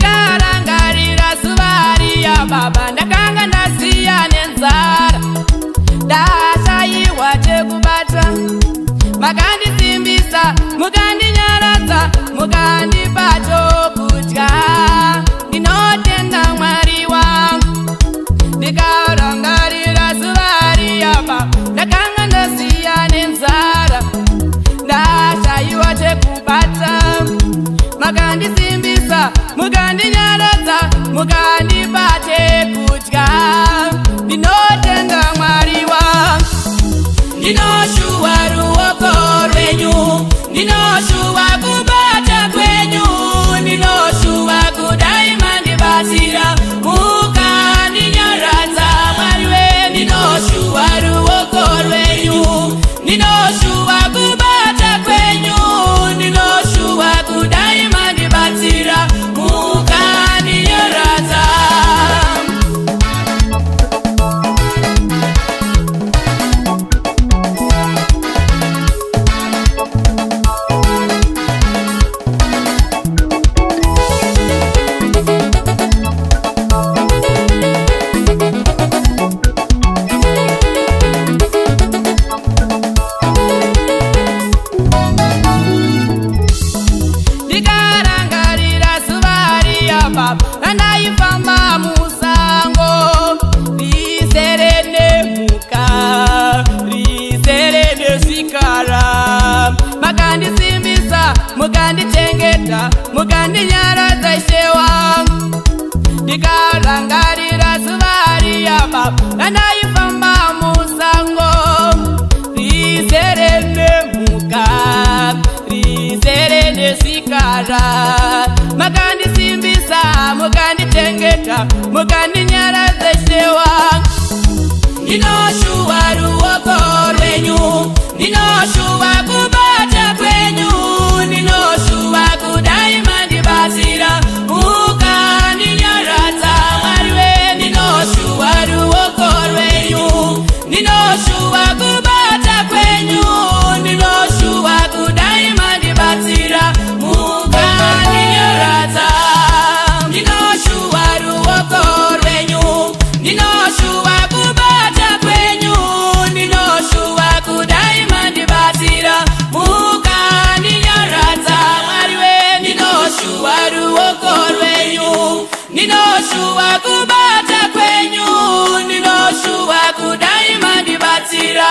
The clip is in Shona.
ndikarangarira zuvari ya baba ndakanga ndasiya nenzara ndashayiwa chekubata makandisimbisa mukandinyaradza mukandipa chokudya ndinotenda Mwari wangu ndikarangarira zuvari ya baba ndakanga ndasiya nenzara ndashayiwa chekubata makandisimbisa mukandinyaradza mukandipa chekudya ndinotenda Mwari wangu ndinoshuwa ruoko rwenyu ndinoshuwa kubata kwenyu ndinoshuwa kudai mandibatsira mukandinyaradza Mwari we ndinoshuwa ruoko rwenyu ndinoshuwa kubata kwenyu ndinoshuwa kudai mandibatsira mukandinyaradza andaifamba musango rizere nemhuka rizere nezvikara makandisimbisa mukandichengeta mukandinyaradza Ishe wangu ndikarangarira zuvari ya baba andaifamba musango rizere nemhuka rizere nezvikara makandisimbisa mukanditengeta mukandinyaradza Ishe wangu ndinoshuwa ruoko rwenyu ndinoshuwa kubata kwenyu ndinoshuwa kudai mandibatsira mukandinyaradza Mwari we ndinoshuwa ruoko rwenyu ndinoshuwa kubata kwenyu ndinoshuwa kudai mandibatsira mukandinyaradza ndinoshuwa ruoko rwenyu ndinoshuwa kubata kwenyu ndinoshuwa kudai mandibatsira mukandinyaradza Mwari we ndinoshuwa ruoko rwenyu ndinoshuwa kubata kwenyu ndinoshuwa kudai mandibatsira